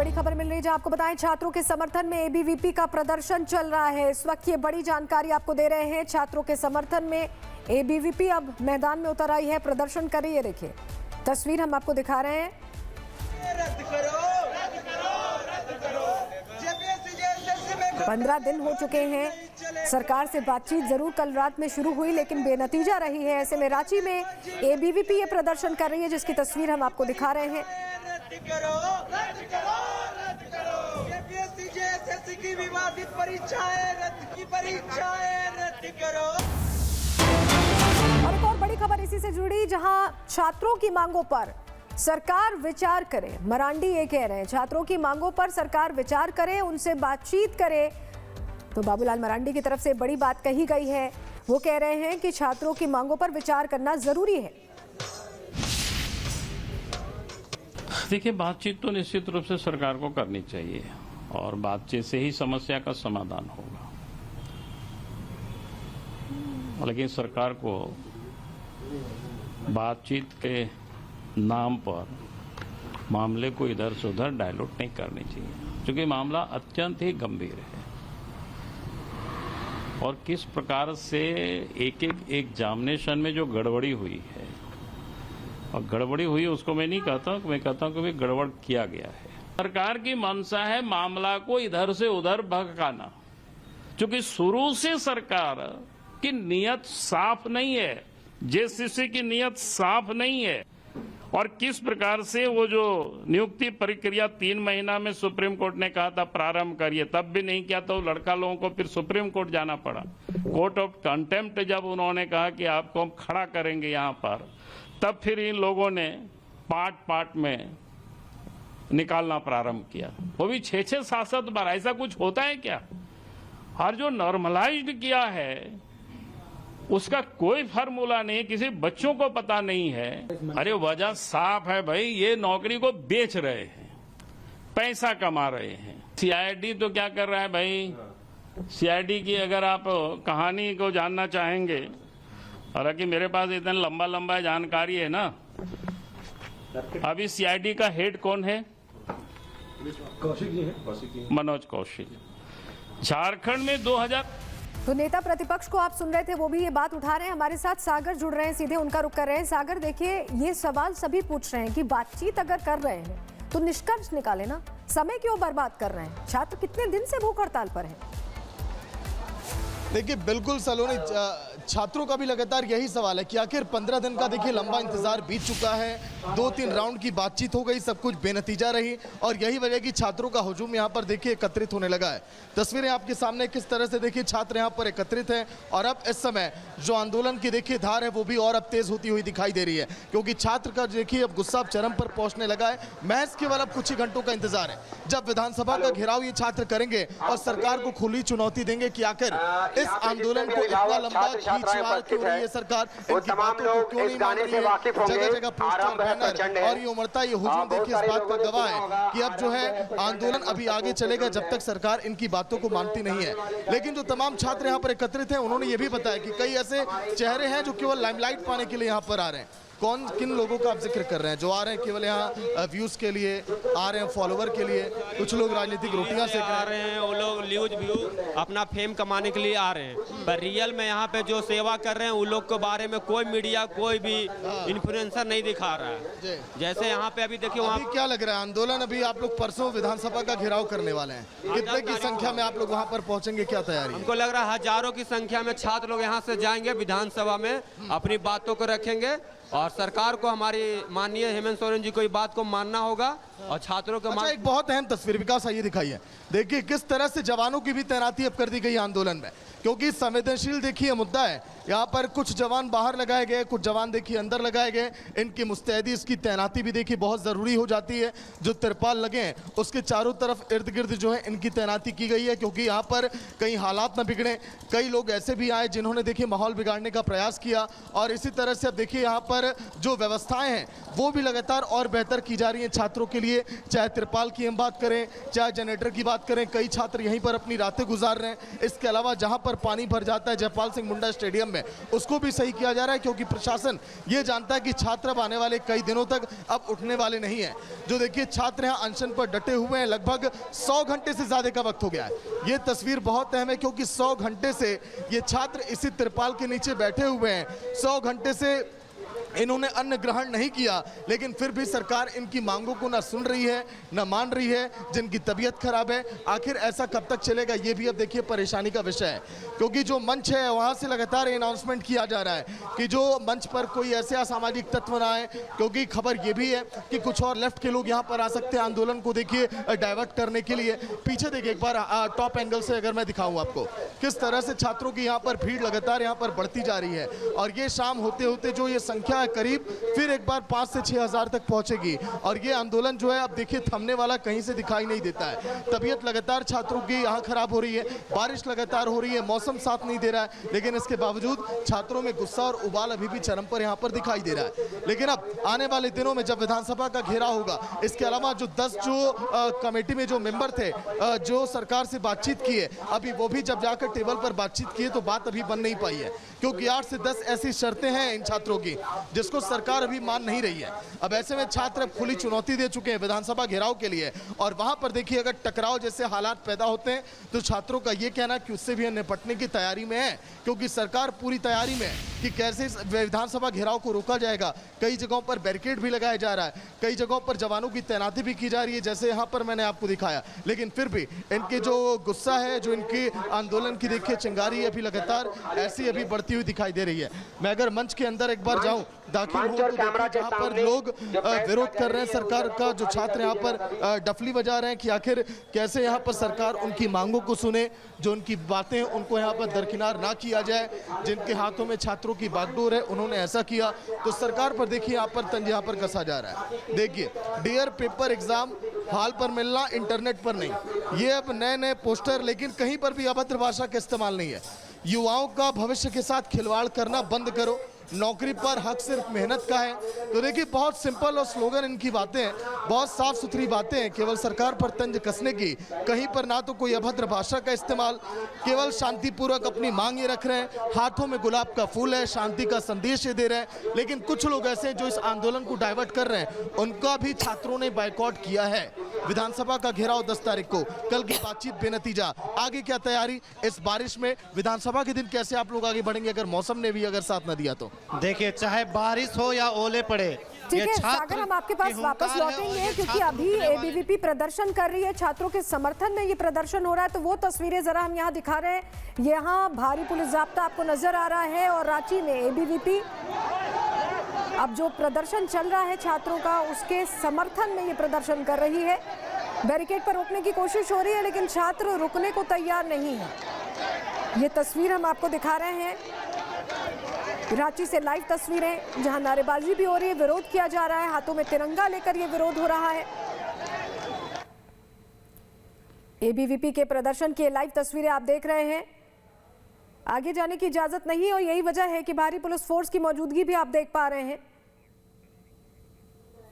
बड़ी खबर मिल रही है जहां आपको बताएं छात्रों के समर्थन में एबीवीपी का प्रदर्शन चल रहा है। इस वक्त ये बड़ी जानकारी आपको दे रहे हैं। छात्रों के समर्थन में एबीवीपी अब मैदान में उतर आई है, प्रदर्शन कर रही है। देखिए तस्वीर हम आपको दिखा रहे हैं। 15 दिन हो चुके हैं, सरकार से बातचीत जरूर कल रात में शुरू हुई लेकिन बेनतीजा रही है। ऐसे में रांची में एबीवीपी ये प्रदर्शन कर रही है जिसकी तस्वीर हम आपको दिखा रहे हैं। की विवादित परीक्षाएं रद्द करो। और एक और बड़ी खबर इसी से जुड़ी जहां छात्रों की मांगों पर सरकार विचार करे। मरांडी ये कह रहे हैं छात्रों की मांगों पर सरकार विचार करे, उनसे बातचीत करे। तो बाबूलाल मरांडी की तरफ से बड़ी बात कही गई है। वो कह रहे हैं कि छात्रों की मांगों पर विचार करना जरूरी है। देखिए, बातचीत तो निश्चित रूप से सरकार को करनी चाहिए और बातचीत से ही समस्या का समाधान होगा। लेकिन सरकार को बातचीत के नाम पर मामले को इधर से उधर डाइल्यूट नहीं करनी चाहिए, क्योंकि मामला अत्यंत ही गंभीर है। और किस प्रकार से एक एग्जामिनेशन में जो गड़बड़ी हुई है, और गड़बड़ी हुई उसको मैं नहीं कहता, मैं कहता हूं कि गड़बड़ किया गया है। सरकार की मंशा है मामला को इधर से उधर भटकाना, क्योंकि शुरू से सरकार की नीयत साफ नहीं है, जेसीसी की नीयत साफ नहीं है। और किस प्रकार से वो जो नियुक्ति प्रक्रिया 3 महीना में सुप्रीम कोर्ट ने कहा था प्रारंभ करिए, तब भी नहीं किया तो लड़का लोगों को फिर सुप्रीम कोर्ट जाना पड़ा। कोर्ट ऑफ कंटेम्प्ट जब उन्होंने कहा कि आपको हम खड़ा करेंगे यहाँ पर, तब फिर इन लोगों ने पार्ट में निकालना प्रारंभ किया, वो भी 6-6 7-7 बार। ऐसा कुछ होता है क्या? और जो नॉर्मलाइज्ड किया है उसका कोई फार्मूला नहीं, किसी बच्चों को पता नहीं है। अरे वजह साफ है भाई, ये नौकरी को बेच रहे हैं, पैसा कमा रहे हैं। सीआईडी तो क्या कर रहा है भाई? सीआईडी की अगर आप कहानी को जानना चाहेंगे, हालांकि मेरे पास इतना लंबा जानकारी है ना। अभी सीआईडी का हेड कौन है? कौशिक जी है, मनोज कौशिक। झारखंड में 2000। तो नेता प्रतिपक्ष को आप सुन रहे थे, वो भी ये बात उठा रहे हैं। हमारे साथ सागर जुड़ रहे हैं, सीधे उनका रुख कर रहे हैं। सागर, देखिए ये सवाल सभी पूछ रहे हैं कि बातचीत अगर कर रहे हैं तो निष्कर्ष निकाले ना, समय क्यों बर्बाद कर रहे हैं? छात्र कितने दिन से भूख हड़ताल पर हैं? देखिए बिल्कुल सलोनी, छात्रों का भी लगातार यही सवाल है कि आखिर 15 दिन का देखिए लंबा इंतजार बीत चुका है। 2-3 राउंड की बातचीत हो गई, सब कुछ बेनतीजा रही और यही वजह कि छात्रों का हुजूम यहाँ पर देखिए एकत्रित होने लगा है। तस्वीरें आपके सामने किस तरह से देखिए छात्र यहाँ पर एकत्रित हैं और अब इस समय जो आंदोलन की देखिए धार है वो भी और अब तेज होती हुई दिखाई दे रही है, क्योंकि छात्र का देखिए अब गुस्सा चरम पर पहुंचने लगा है। महज केवल अब कुछ ही घंटों का इंतजार है जब विधानसभा का घेराव ये छात्र करेंगे और सरकार को खुली चुनौती देंगे कि आखिर इस आंदोलन को इतना लंबा खींचवा क्यों रही है सरकार, इनकी बातों को क्यों नहीं मान रही है। जगह पोस्टर बैनर और ये उमड़ता ये हुजूम देखिए इस बात का गवाह है कि अब जो है आंदोलन अभी आगे चलेगा जब तक सरकार इनकी बातों को मानती नहीं है। लेकिन जो तमाम छात्र यहाँ पर एकत्रित हैं उन्होंने ये भी बताया कि कई ऐसे चेहरे हैं जो केवल लाइमलाइट पाने के लिए यहाँ पर आ रहे हैं। कौन किन लोगों का आप जिक्र कर रहे हैं जो आ रहे हैं केवल यहाँ व्यूज के लिए आ रहे हैं, फॉलोवर के लिए? कुछ लोग राजनीतिक रोटियां सेक आ रहे हैं, वो लोग न्यूज व्यू अपना फेम कमाने के लिए आ रहे हैं, पर रियल में यहाँ पे जो सेवा कर रहे हैं उन लोग के बारे में कोई मीडिया कोई भी इन्फ्लुएंसर नहीं दिखा रहा है। जैसे यहाँ पे अभी देखिए वहाँ क्या लग रहा है आंदोलन, अभी आप लोग परसों विधानसभा का घेराव करने वाले हैं, कितने की संख्या में आप लोग वहाँ पर पहुँचेंगे, क्या तैयारी? हमको लग रहा है हजारों की संख्या में छात्र लोग यहाँ से जाएंगे, विधानसभा में अपनी बातों को रखेंगे और सरकार को, हमारी माननीय हेमंत सोरेन जी को, बात को मानना होगा और छात्रों को एक बहुत अहम तस्वीर विकास आइए दिखाइए। देखिए किस तरह से जवानों की भी तैनाती अब कर दी गई आंदोलन में, क्योंकि संवेदनशील देखिए मुद्दा है। यहाँ पर कुछ जवान बाहर लगाए गए, कुछ जवान देखिए अंदर लगाए गए। इनकी मुस्तैदी, इसकी तैनाती भी देखिए बहुत ज़रूरी हो जाती है। जो तिरपाल लगे हैं उसके चारों तरफ इर्द गिर्द जो है इनकी तैनाती की गई है, क्योंकि यहाँ पर कहीं हालात न बिगड़े। कई लोग ऐसे भी आए जिन्होंने देखिए माहौल बिगाड़ने का प्रयास किया और इसी तरह से अब देखिए यहाँ पर जो व्यवस्थाएं हैं वो भी लगातार और बेहतर की जा रही हैं छात्रों के लिए। चाहे तिरपाल की हम बात करें, चाहे जनरेटर की बात करें, कई छात्र यहीं पर अपनी रातें गुजार रहे हैं। इसके अलावा जहाँ पर पानी भर जाता है जयपाल सिंह मुंडा स्टेडियम में उसको भी सही किया जा रहा है, क्योंकि प्रशासन ये जानता है कि छात्र अब आने वाले कई दिनों तक अब उठने वाले नहीं है। जो देखिए छात्र यहाँ अनशन पर डटे हुए हैं, लगभग 100 घंटे से ज्यादा का वक्त हो गया है। ये तस्वीर बहुत अहम है क्योंकि 100 घंटे से ये छात्र इसी तिरपाल के नीचे बैठे हुए हैं। 100 घंटे से इन्होंने अन्न ग्रहण नहीं किया, लेकिन फिर भी सरकार इनकी मांगों को ना सुन रही है ना मान रही है। जिनकी तबीयत खराब है, आखिर ऐसा कब तक चलेगा, ये भी अब देखिए परेशानी का विषय है। क्योंकि जो मंच है वहां से लगातार अनाउंसमेंट किया जा रहा है कि जो मंच पर कोई ऐसे असामाजिक तत्व ना आए, क्योंकि खबर ये भी है कि कुछ और लेफ्ट के लोग यहाँ पर आ सकते हैं आंदोलन को देखिए डाइवर्ट करने के लिए। पीछे देखिए एक बार टॉप एंगल से अगर मैं दिखाऊं आपको, किस तरह से छात्रों की यहाँ पर भीड़ लगातार यहाँ पर बढ़ती जा रही है। और ये शाम होते होते जो ये संख्या करीब फिर एक बार 5 से 6 हजार तक पहुंचेगी। और ये आंदोलन जो है अब देखिए थमने वाला कहीं से दिखाई नहीं देता है। तबीयत लगातार छात्रों की यहाँ खराब हो रही है, बारिश लगातार हो रही है, मौसम साथ नहीं दे रहा है, लेकिन इसके बावजूद छात्रों में गुस्सा और उबाल अभी भी चरम पर यहाँ पर दिखाई दे रहा है। लेकिन अब आने वाले दिनों में जब विधानसभा का घेराव होगा, इसके अलावा जो 10 जो कमेटी में जो मेंबर थे जो सरकार से बातचीत किए, अभी वो भी जब जाकर टेबल पर बातचीत किए तो बात अभी बन नहीं पाई है, क्योंकि 8 से 10 ऐसी शर्तें हैं इन छात्रों की जिसको सरकार अभी मान नहीं रही है। अब ऐसे में छात्र खुली चुनौती दे चुके हैं विधानसभा घेराव के लिए। और वहां पर देखिए अगर टकराव जैसे हालात पैदा होते हैं तो छात्रों का ये कहना कि उससे भी निपटने की तैयारी में है, क्योंकि सरकार पूरी तैयारी में है कि कैसे इस विधानसभा घेराव को रोका जाएगा। कई जगहों पर बैरिकेड भी लगाया जा रहा है, कई जगहों पर जवानों की तैनाती भी की जा रही है, जैसे यहाँ पर मैंने आपको दिखाया। लेकिन फिर भी इनके जो गुस्सा है, जो इनके आंदोलन की देखिए चिंगारी अभी लगातार ऐसी अभी बढ़ती हुई दिखाई दे रही है। मैं अगर मंच के अंदर एक बार जाऊं, दाखिल हूं तो देखिए जहां पर लोग विरोध कर रहे हैं सरकार का, जो छात्र यहाँ पर डफली बजा रहे हैं कि आखिर कैसे यहाँ पर सरकार उनकी मांगों को सुने, जो उनकी बातें हैं उनको यहाँ पर दरकिनार ना किया जाए। जिनके हाथों में छात्रों की बागडोर है उन्होंने ऐसा किया तो सरकार पर देखिए यहाँ पर तंज यहाँ पर कसा जा रहा है। देखिए डियर पेपर एग्जाम हाल पर मिलना, इंटरनेट पर नहीं। ये अब नए नए पोस्टर, लेकिन कहीं पर भी अभद्र भाषा का इस्तेमाल नहीं है। युवाओं का भविष्य के साथ खिलवाड़ करना बंद करो, नौकरी पर हक सिर्फ मेहनत का है। तो देखिए बहुत सिंपल और स्लोगन इनकी बातें हैं, बहुत साफ सुथरी बातें हैं, केवल सरकार पर तंज कसने की। कहीं पर ना तो कोई अभद्र भाषा का इस्तेमाल, केवल शांतिपूर्वक अपनी मांग ये रख रहे हैं। हाथों में गुलाब का फूल है, शांति का संदेश ये दे रहे हैं। लेकिन कुछ लोग ऐसे हैं जो इस आंदोलन को डाइवर्ट कर रहे हैं, उनका भी छात्रों ने बायकॉट किया है। विधानसभा का घेराव 10 तारीख को, कल की बातचीत बेनतीजा। आगे क्या तैयारी इस बारिश में, विधानसभा के दिन कैसे आप लोग आगे बढ़ेंगे अगर मौसम ने भी अगर साथ न दिया तो? देखिए चाहे बारिश हो या ओले पड़े, ठीक है सागर, हम आपके पास वापस लौटेंगे क्योंकि अभी एबीवीपी प्रदर्शन कर रही है, छात्रों के समर्थन में ये प्रदर्शन हो रहा है। तो वो तस्वीरें जरा हम यहाँ दिखा रहे हैं। यहाँ भारी पुलिस जाब्ता आपको नजर आ रहा है और रांची में एबीवीपी अब जो प्रदर्शन चल रहा है छात्रों का, उसके समर्थन में ये प्रदर्शन कर रही है। बैरिकेड पर रोकने की कोशिश हो रही है लेकिन छात्र रुकने को तैयार नहीं है। ये तस्वीर हम आपको दिखा रहे हैं, रांची से लाइव तस्वीरें, जहां नारेबाजी भी हो रही है, विरोध किया जा रहा है, हाथों में तिरंगा लेकर ये विरोध हो रहा है। एबीवीपी के प्रदर्शन की लाइव तस्वीरें आप देख रहे हैं। आगे जाने की इजाजत नहीं है और यही वजह है कि भारी पुलिस फोर्स की मौजूदगी भी आप देख पा रहे हैं।